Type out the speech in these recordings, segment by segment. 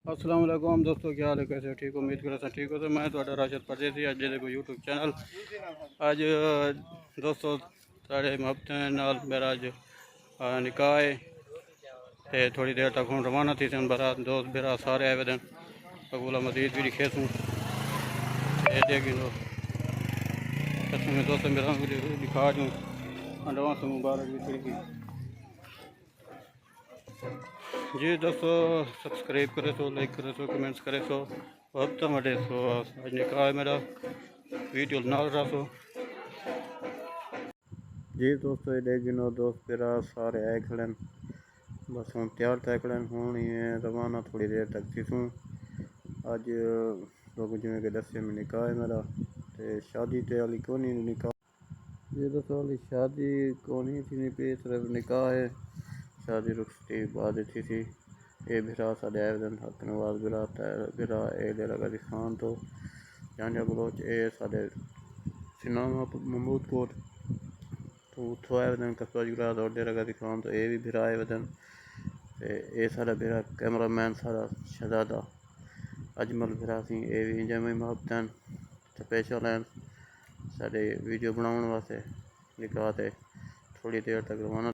अस्सलाम वालेकुम दोस्तों, क्या हाल है? कैसे ठीक? उम्मीद करा ठीक हो। तो मैं तो राशिद परदेसी अज देखो यूट्यूब चैनल। अज दोस्तों साढ़े हफ्ते नाल मेरा अज निकाह है ते थोड़ी देर तक हूँ रवाना थी सन बारात। दोस्त मेरा सारे आए वे अगूला मजीद भी लिखे सूँ दोस्त मेरा दिखा दूँ अंडवा से मुबारक भी थी जी। दोस्तों सब्सक्राइब करे सो, लाइक करे सो, कमेंट्स करे सो। हफ्ता मटे सो आज निकाह है मेरा, वीडियो नाल रहा सो जी। दोस्तों ये गिनो दोस्त मेरा सारे आए खड़े बस हम तैयार थे खड़े हूँ रवाना थोड़ी देर तक थीसूँ। अज लोग जिमें कि दसे में निकाह है मेरा ते शादी ते वाली को नहीं निकाह ये दोस्तों वाली शादी को नहीं थी नहीं पे सिर्फ निकाह है। शादी रुखसती बाद थी ये बिरा साढ़े आए दिन हक नवाज बिरा बिरा ए लगा खान तो झांझा बलोच ए साढ़े सिनाम महमूद कोट तो उतो आए वन कस्बा जुगरा और डेरा गाजी खान तो ये भी बिरा आए वन ये सारा बिरा कैमरामैन सारा शहजादा अजमल बिरा सी ये भी इंजमें मोहब्बत स्पेशल हैं साढ़े वीडियो बनाने वास्ते निकाह ते थोड़ी देर तक रवाना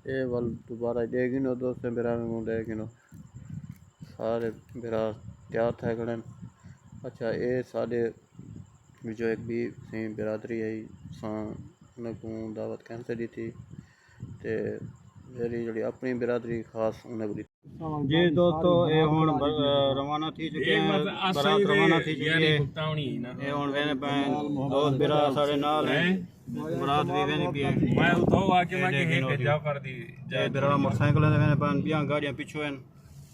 ये वाल दोबारा दे गिनो दोस्त बिरा में दे गिनो सारे बिरा तैयार थे खड़े। अच्छा ये साढ़े जो एक भी सी बिरादरी आई को दावत कैंसिल दी थी ते मेरी जी अपनी बिरादरी खास उन्हें भी जी। दोस्तों ये हुण रवाना थी चुके हैं, बारात रवाना थी चुकी है। ये हुण वेने पे दोस्त बिरा सारे नाल हैं, बारात भी वेनी पई है। मैं उतो आके मैं के जा कर दी जे बिरा मोटरसाइकिल दे वेने पे 20 गाड़ियां पीछे हैं।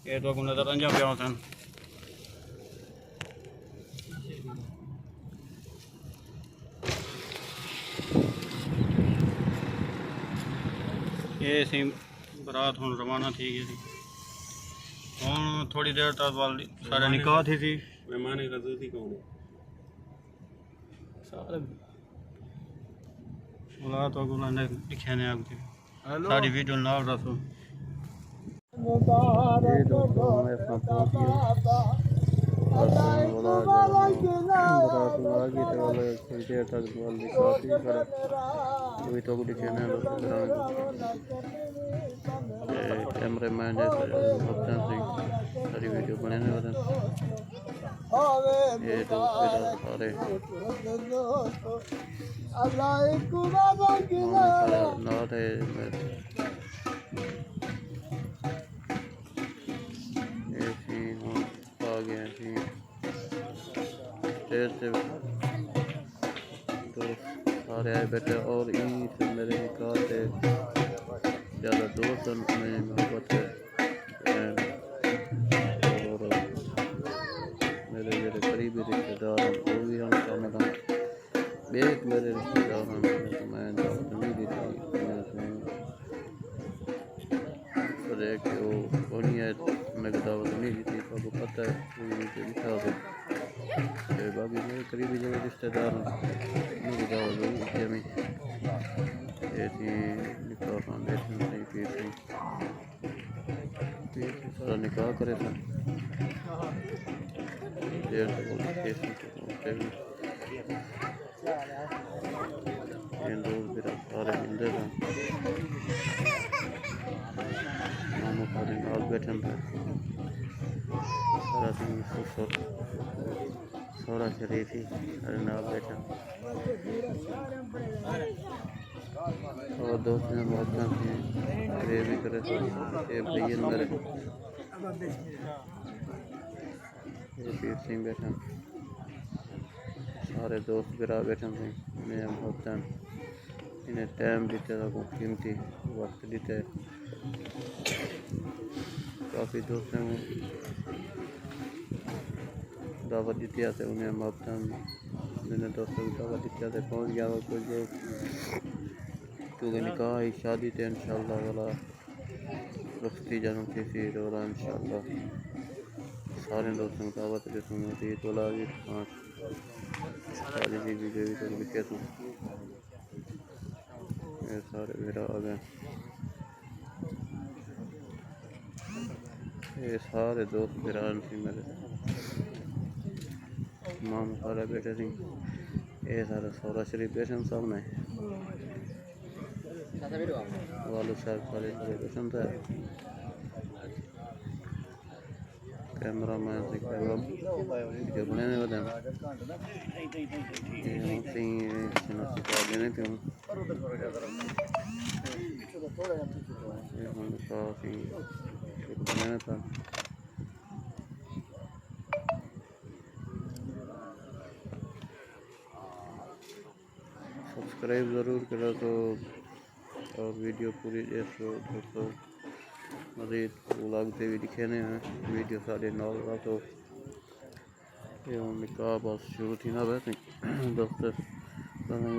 ये तो को नजर अंजा पिया सन ये सी बारात हुण रवाना थी गई थी। हुण थोड़ी देर तक सारे निकाह थी मेहमान रजूती कौन सारे बुला तो गुला ने लिखे ने आगे सारी वीडियो नाल रसो ये दोस्तों मैं पहुंच गया बारात लागी तो वाले थोड़ी देर तक वाल निकाह थी खड़ा वही तो लिखे ने कैमरामैन भक्तन सिंह सारी वीडियो बनाने वाले ये दोस्त मेरा सारे नाथ है ये सीन आ गया सीन स्टेज से दोस्त सारे आए बैठे और यहीं से मेरे निकाह से ज़्यादा दोस्त में मोहब्बत है और मेरे जो करीबी रिश्तेदार हैं वो भी हम शामिल हैं। बेक मेरे रिश्तेदार हैं तो मैं दावत नहीं दी थी कि वो कौन है मैं दावत नहीं दी थी तो पता है लिखा हो बाकी मेरे करीबी जो रिश्तेदार हैं उनकी दावत हुई में ऐसी निकाह फाउंडेशन सही पीर सारा निकाह करे थे देर से पहुँचते दोस्त मेरा सारे मिलते थे मामू सारे नाल बैठे थे सारा सिंह सोरा शरीफी सारे नाल बैठे और दोस्त ने मोहब्बत थी ये भी करे थे ये भैया मेरे ये पीर सिंह बैठे सारे दोस्त बिरा बैठे थे इन्हें मोहब्बत इन्हें टाइम दीते था कीमती वक्त दीते काफ़ी दोस्तों को दावत दी थी उन्हें मोहब्बत मैंने दोस्तों की दावत दी थी पहुँच गया कुछ जो क्योंकि निकाह ही शादी थे इंशाल्लाह वाला रुखती जन्म थी वाला इंशाल्लाह सारे दोस्तों की दावत देती तोला भी सारी चीज़ वीडियो भी तो लिखे थे ये सारे मेरा आ गए ये सारे दोस्त फिरान सी मेरे मामू सारे बैठे सी। ये सारे सौरा शरीफ बैठे सामने वालू साहब सारे बैठे थे। कैमरा मैन से कैमरा वीडियो बनाने वाले सब्सक्राइब ज़रूर करो तो और वीडियो पूरी देखो दोस्तों। मज़ीद व्लॉग से भी दिखाने हैं वीडियो सारे नॉल तो ये निकाह बस शुरू थी ना वैसे दोस्तों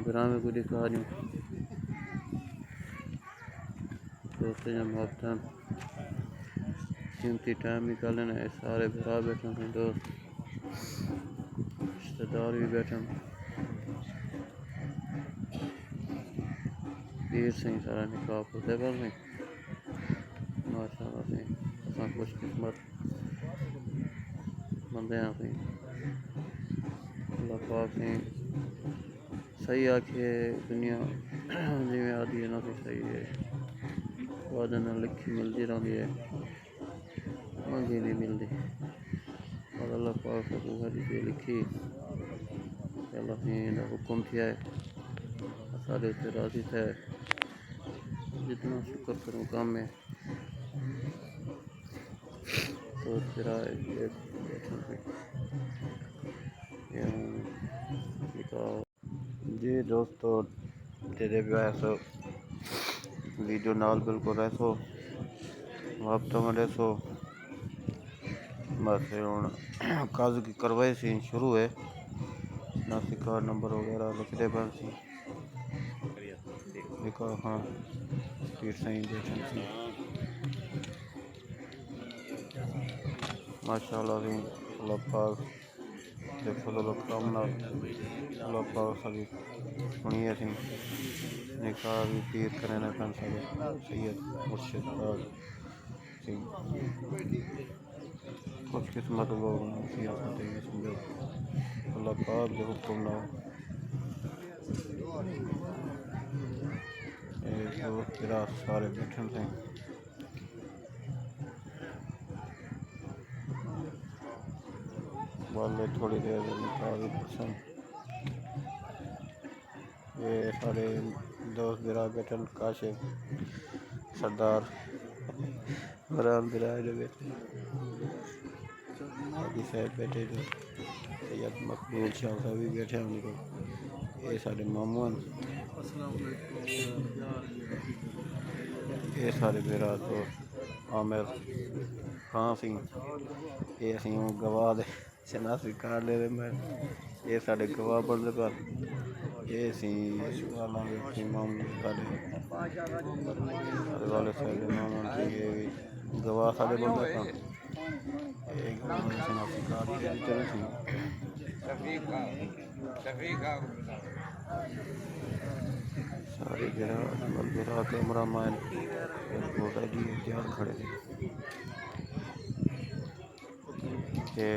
ग्राम में कोई दिखा नहीं दोस्तों जब हफ्ता कीमती टाइम निकालना है। सारे भरा बैठे हैं दोस्त रिश्तेदार भी बैठे हैं। पीर से ही सारा निकाह होते कर रहे माशाल्लाह से असा खुश किस्मत बंदे हैं से अल्लाह पाक ने सही आखे दुनिया जिमें आदि है ना तो सही है वादा ना लिखी मिलती रहती है मंगी नहीं मिलती और अल्लाह पाक से जो लिखी अल्लाह ने हुक्म किया है सारे उत्ते राजी थे। जितना शुक्र करूँ काम में तो तेरा जी दोस्तों तेरे वैसो वीडियो नाल बिल्कुल ऐसो वक्त में ऐसो बस हूँ काज की करवाई सी शुरू है ना सिक्का नंबर वगैरह लिखते पर सी देखो हाँ पीर सही बैठन सी माशाल्लाह सी अल्लाह पाक देखो तो काम ना अल्लाह पाक सभी सुनिए सी निकाह भी पीर करने पन सभी सैयद मुर्शिद सी खुश किस्मत लोग समझो अल्लाह पाक जो हुक्म ना जो तेरा सारे बैठन थे वाले थोड़ी देर निकाह भी पसंद ये सारे दोस्त बिरा बैठन काशिफ सरदार बराम बिरा जो बैठे हाजी साहब बैठे जो सैयद मकबूल शाह साहब भी बैठे उनको ये सारे मामू ये सारे मेरा तो आमिर खान सिंह ये असी गवाह दे शनाख्ती कार्ड ले मैं ये सारे गवाह बनते पर ये सी मामू सारे वाले सारे मामू ये गवाह सारे बनते पर शनाख्ती कार्ड सारे मेरा कैमरा मैन तैयार खड़े थे कि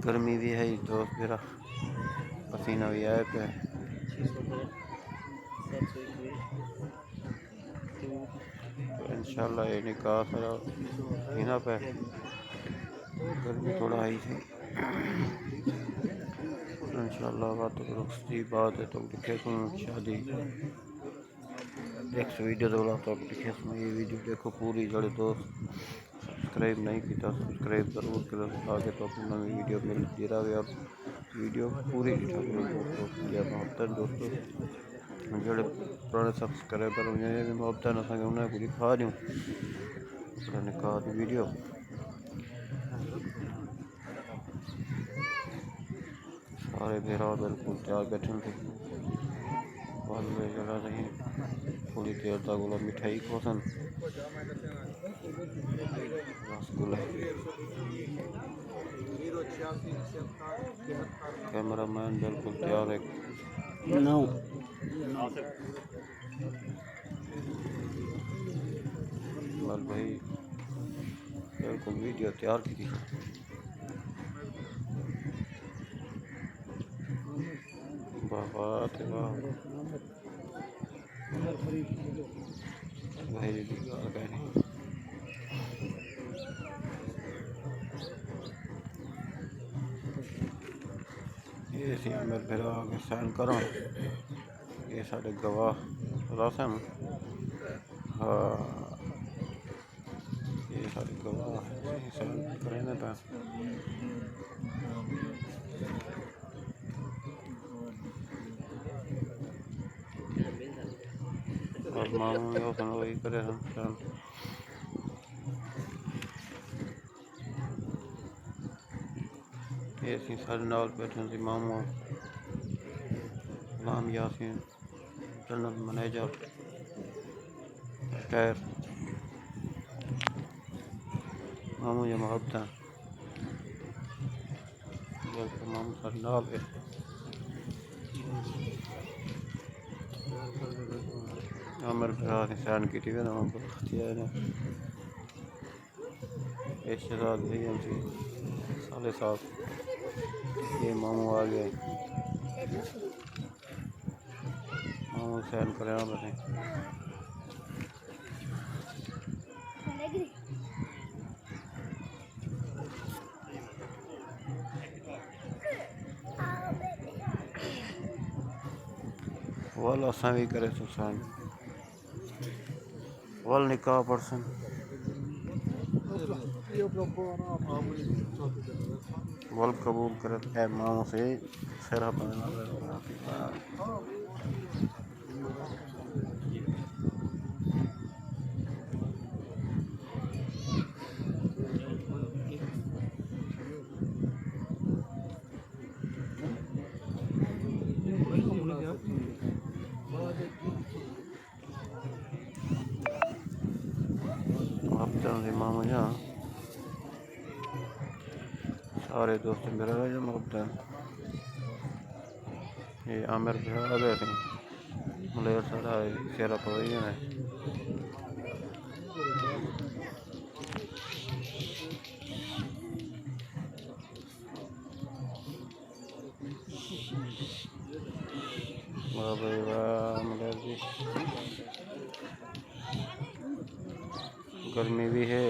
गर्मी भी है दोस्त मेरा पसीना भी आया पे तो इंशाल्लाह ये निकाह सारा इना पे गर्मी थोड़ा आई थी इंशाल्लाह बात रुखती बात है तो दिखे सुन शादी नेक्स्ट वीडियो तो दिखे सुन ये वीडियो देखो पूरी जड़े दोस्त सब्सक्राइब नहीं किया सब्सक्राइब जरूर करो आगे तो अपनी नवी वीडियो मिल रहा है आप वीडियो पूरी दोस्तों दोस्तों जोड़े पुराने सब्सक्राइबर उन्हें भी मोहब्बत न सके उन्हें को दिखा दूँ पुराने का वीडियो सारे मेरा बिल्कुल तैयार बैठे थे जगह नहीं थोड़ी देर तक बोला मिठाई खोसन रसगुल्ला कैमरा मैन बिल्कुल तैयार है भाई बिल्कुल वीडियो तैयार की बाबा ते वाह भाई दी गल कहनी ये सी मेरे फिर आगे साइन करो ये साढ़े गवाह रसम हाँ ये साढ़े गवाह साइन करें तो और मामू ने उसने वही करे हम ये सी सारे नाल बैठे सी मामू गुलाम यासीन जनरल मैनेजर रिटायर मामू या मोहब्बत मामू सारे नाल है मेरे भरा ने सैन की थी ना शहजाद थी साले साहब ये मामू आ गए मामू सैन करें बने वल असा भी करे तो सैन वल निकाह पर्सन वल कबूल करे है मामू से सेरा पड़ना मामू यहाँ सारे दोस्त मेरा जो मोहब्बत ये आमिर भी आ गए थे मलेर सारा शेरा पवई है वाह भाई वाह मलेर जी गर्मी भी है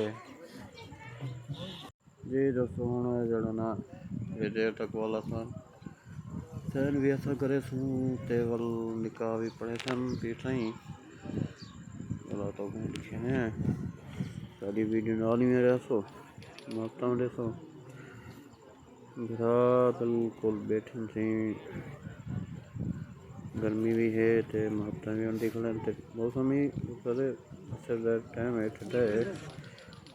जी दोस्तों हूँ जड़ा ना ये देर तक वाला सन सैन भी ऐसा करे सूँ ते वल निकाह भी पड़े सन पीठ ही चलो तो लिखे हैं सारी वीडियो नाल ही मेरे सो मौता में सो भरा बिल्कुल बैठे सी गर्मी भी है ते महत्ता भी आंटी खड़े ते मौसम ही कदे अच्छा टाइम है ठंडा है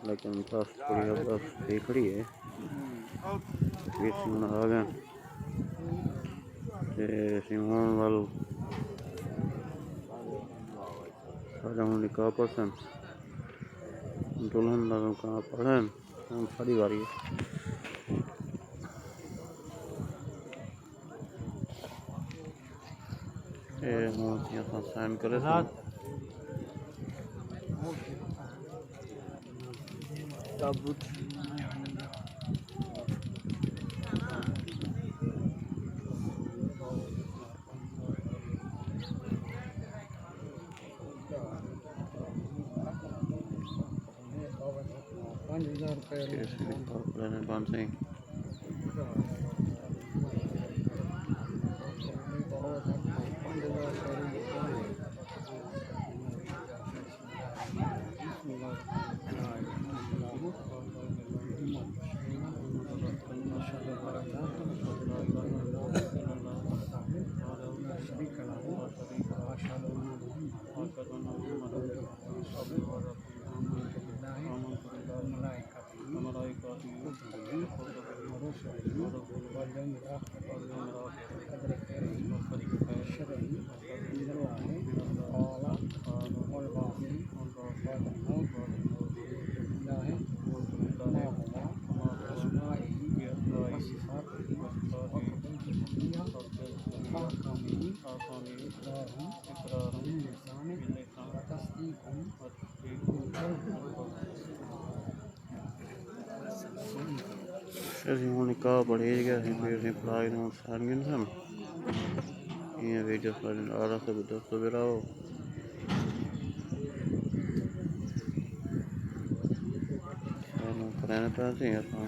लेकिन बस थोड़ी बस भी खड़ी है आ गए ते सिंहों वाल सारा हूँ निकाह पर्सन दुल्हन का कहाँ पढ़न हम सारी बारी साइन करे ताबूत ₹5000 ਅਸੀਂ ਹੁਣ ਨਿਕਾਹ ਪੜ੍ਹੇ ਗਿਆ ਸੀ ਫਿਰ ਅਸੀਂ ਫਲਾਗ ਨੂੰ ਸਾਰ ਗਏ ਸਨ ਇਹ ਵੀਡੀਓ ਸਾਡੇ ਨਾਲ ਰੱਖ ਕੇ ਦੱਸੋ ਵੀਰਾ ਉਹ ਸਾਨੂੰ ਕਰਾਉਣਾ ਪਿਆ ਸੀ ਆਪਾਂ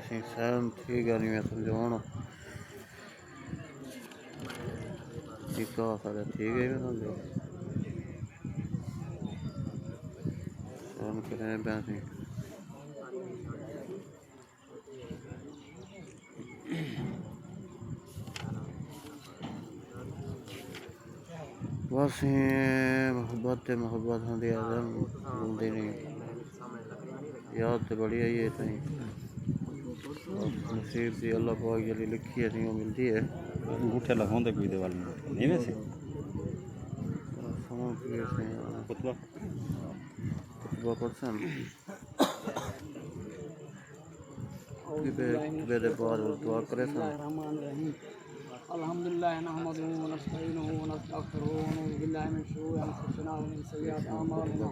ਅਸੀਂ ਸਹਿਮ ਠੀਕ ਆ ਨਹੀਂ ਮੈਂ ਸਮਝਾਉਣ ਠੀਕ ਆ ਸਾਡਾ ਠੀਕ ਹੈ ਨਾ ਸਹਿਮ ਕਰਾਉਣਾ ਪਿਆ ਸੀ बस मोहब्बत मोहब्बत होंगे भूलते नहीं याद तो बड़ी आई है सही नसीब की अल्लाह पाक जली लिखी है वो मिलती है अंगूठे लगाते कोई दीवार में नहीं वैसे कुतबा कुतबा पढ़सन बाद दुआ करे अल्हम्दुलिल्लाह नहमदुहु व नस्तईनुहु व नस्तगफिरुहु व नऊज़ु बिल्लाहि मिन शुरूरि अंफुसिना व मिन सय्यिआति अअमालिना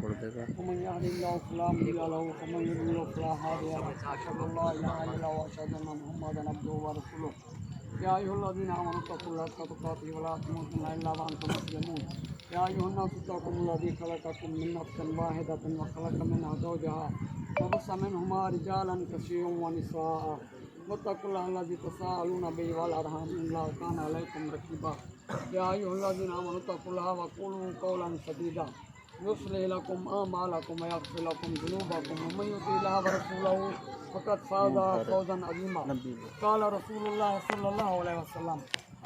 वमन यहदिल्लाहु फला मुडिल्ल लहु व मन युद्लिल फला हादिया लहु अशहदु अन ला इलाहा इल्लल्लाह व अशहदु अन्न मुहम्मदन अब्दुहु व रसूलुहु या अय्युहल्लज़ीना आमनु इत्तक़ुल्लाह हक़्क़ तुक़ातिहि व ला तमूतुन्ना इल्ला व अंतुम मुस्लिमून या अय्युहन्नासु इत्तक़ुल्लाज़ी खलक़कुम मिन नफ्सिन वाहिदतिन व खलक़ मिनहा ज़ौजहा व बस्स मिनहुमा रिजालन कसीरन व निसाअ वत्तक़ुल्लाहल्लज़ी तसाअलूना बिही वल अरहाम इन्नल्लाह काना अलैकुम रक़ीबा या अय्युहल्लज़ीना आमनु इत्तक़ुल्लाह व क़ूलू क़ौलन सदीदा युस्लिह लकुम अअमालकुम व यग़फ़िर लकुम ज़ुनूबकुम व मन युति'िल्लाह व रसूलहु फ़क़द फ़ाज़ फ़ौज़न अज़ीमा क़ाल रसूलुल्लाह सल्लल्लाहु अलैहि वसल्लम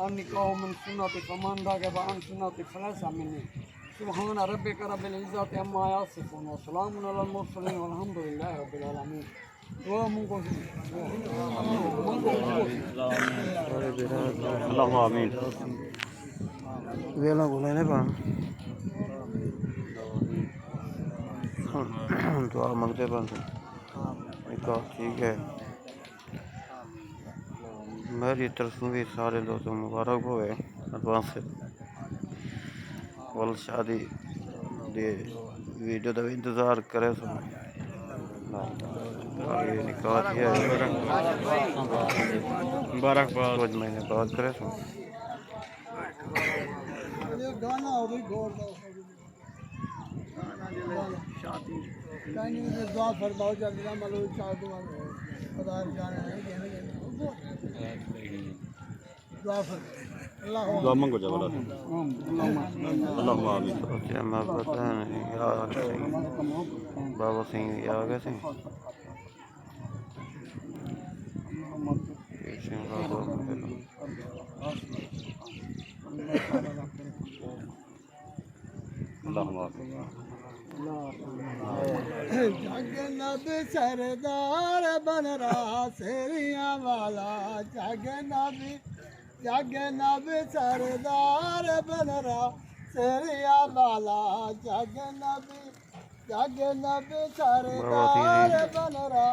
अन्निकाहु मिन सुन्नति फ़मन रग़िब अन सुन्नति फ़लैसा मिन्नी सुब्हान रब्बिका रब्बिल इज़्ज़ति अम्मा यसिफ़ून व सलामुन अलल मुरसलीन वल्हम्दुलिल्लाहि रब्बिल आलमीन अल्लाह आमीन वेला बोले पान दुआ मंगते पान ठीक है मेरी तरफ भी सारे दोस्तों मुबारक हो गए एडवांस से वल शादी दे वीडियो का भी इंतज़ार करे सो निकाह किया मुबारकबाद कुछ महीने बाद करे सो दुआ मंगो जा वाला अल्लाह आमीन मैं पता नहीं यार बाबा सिंह आ गए थे जगन्नाथ सरदार बन रहा शेरिया वाला जगन्नाथ सरदार बन रहा शेरिया वाला जगन्नाथ सरदार बन रहा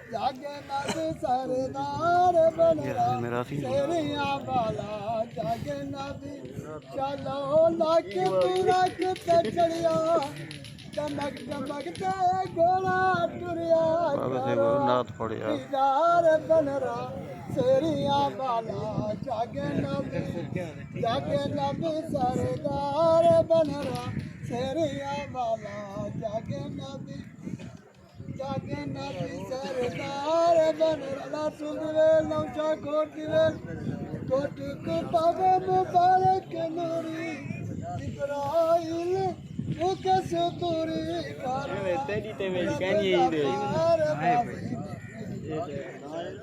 जगन्नाथ सरदार बन रहा शेरिया वाला जगन्नाथ चलो लाख रख चढ़िया चमक चमकते गोला टुरिया दीदार बन रहा शेरिया वाला जगन्नाथ सरदार बन रहा शेरिया वाला जगन्नाथ सरदार बन रहा सुनवे नौशा कोट को पावे मुबारक नूरी इब्राहिम मुकस तूरी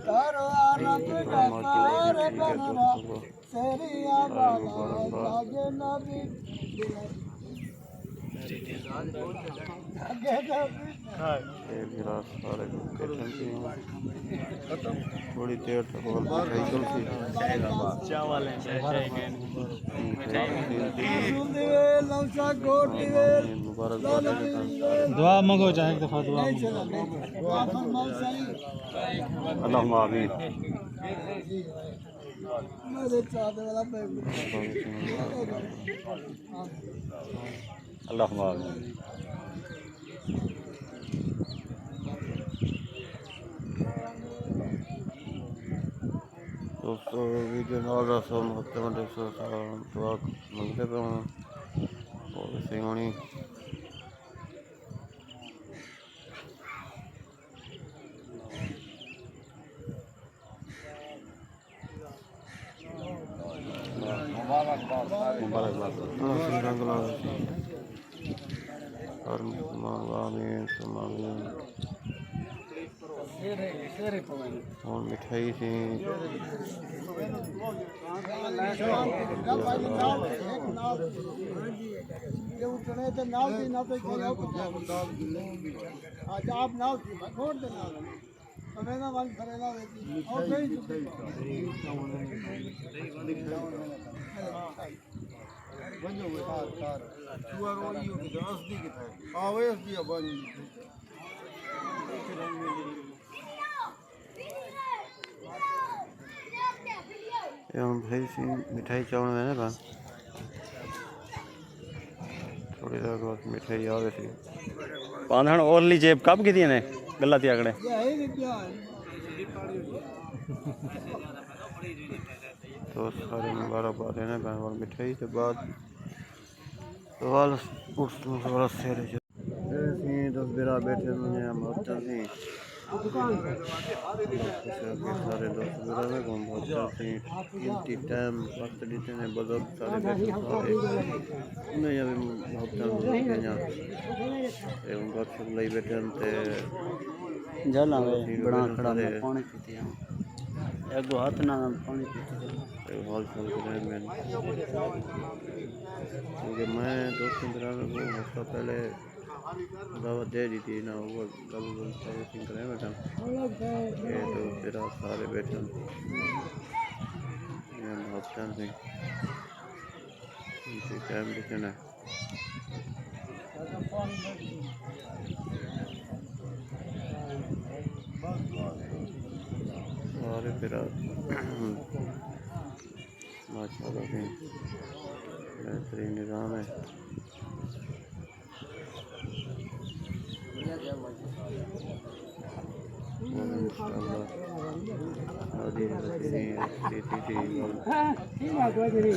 करो आरब गफार बनरा शेरिया वाला जगन्नाथ ये मेरा सारे बैठन थी थोड़ी देर तक और मिठाई चलती मुबारकबाद दुआ मांगो चाहे एक दफा दुआ अल्लाहुम्मा आमीन अल्लाहुम्मा आमीन। दोस्तों वीडियो नाल रसम हफ्ते में दुआ मंगते पे हूँ और वैसे होनी मुबारकबाद रंग ला और आमीन आमीन। और मिठाई थी भाई सी मिठाई चावल है ना थोड़ी देर बाद मिठाई आ गई थी पांधन ओरली जेब कब की थी ने गलत आंकड़े तो सारे मुबारकबाद है ना और मिठाई के बाद सवाल सवाल से दस बेरा बैठे मुझे हम होता थी सारे दोस्त बेरा में घूम होता थी कीमती टाइम वक्त देते हैं बुजुर्ग सारे बैठे सारे उन्हें जब होता है उनका छुलाई बैठे थे जला बड़ा खड़ा पानी पीते हैं एक दो हाथ ना पानी पीते हैं हाल चाल के में क्योंकि मैं दोस्त बेरा में वो हफ्ता पहले दावत दे दी थी ना वो सर्विसिंग करें बैठा ये तो तेरा सारे बैठे हफ्ता से टाइम देते ना सारे तेरा माशाल्लाह से बेहतरीन निज़ाम है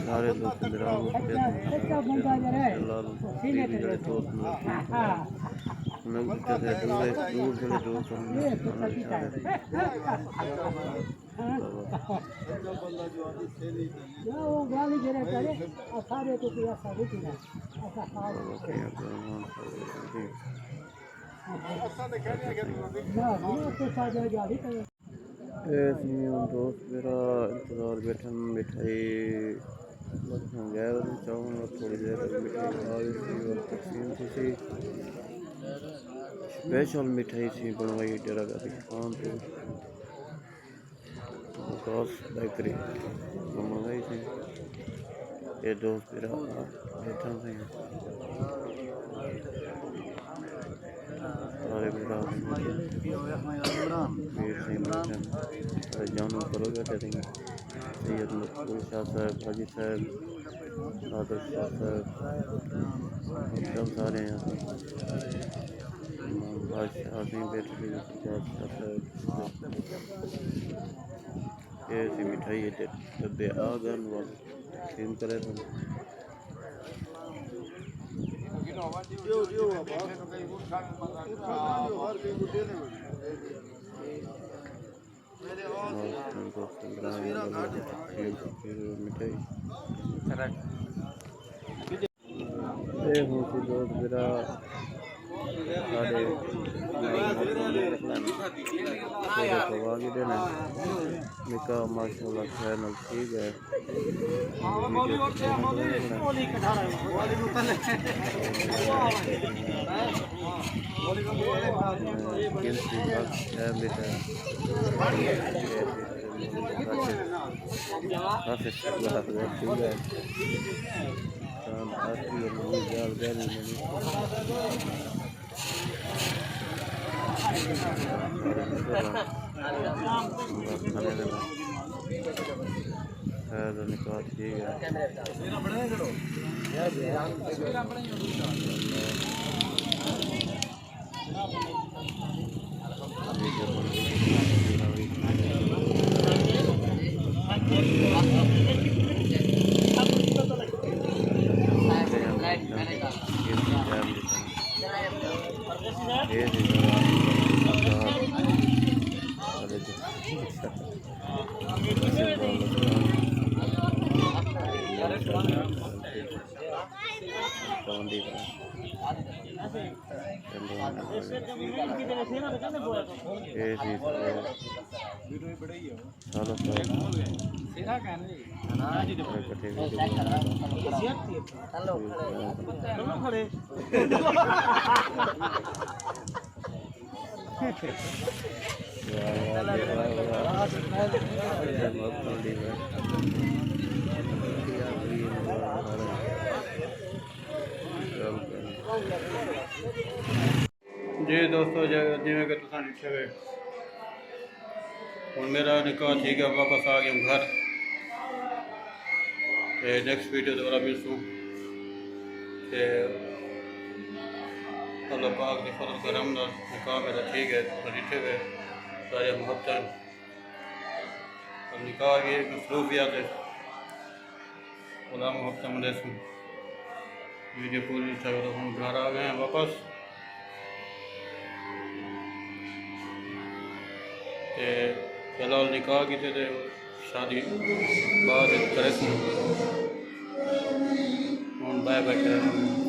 सारे दोस्त दोस्त मेरा इंतजार बैठे मिठाई गया चाहूँगा थोड़ी देर मिठाई खा गई थी और तकसीम थी स्पेशल मिठाई थी बनवाई डेरा गादी खान तो विकास बेकरी मंगाई थी ये दोस्त मेरा बैठा थे सारे मेरा जानू करो बैठे थे सैयद मकबूल शाह साहब हाजी साहब आदर शाह साहब सब सारे हैं बादशाह सिंह बैठे थे बादशाह साहब ऐसी मिठाई डब्बे आ गए तकसीम करे थे मिठाई दोस्त मेरा सारे थोड़े पवा के देना निकाह माशाल्लाह खैर ठीक है निकाह ठीक है जी दोस्तों जिमें कि तुम डिठे हुए हूँ मेरा निकाह ठीक है वापस आ गया घर ते नेक्स्ट वीडियो दोबारा मिलसूँ ते अल्लाह पाक के फजल करम नाल निकाह मेरा ठीक है डिठे हुए सारे मोहब्बत निकाह की एक मसरूफियात है खुदा मोहब्बत मिले सुन वीडियो पूरी था तो हम घर आ गए हैं वापस ते फिलहाल निकाह की थे शादी बाद करे बाय बाय।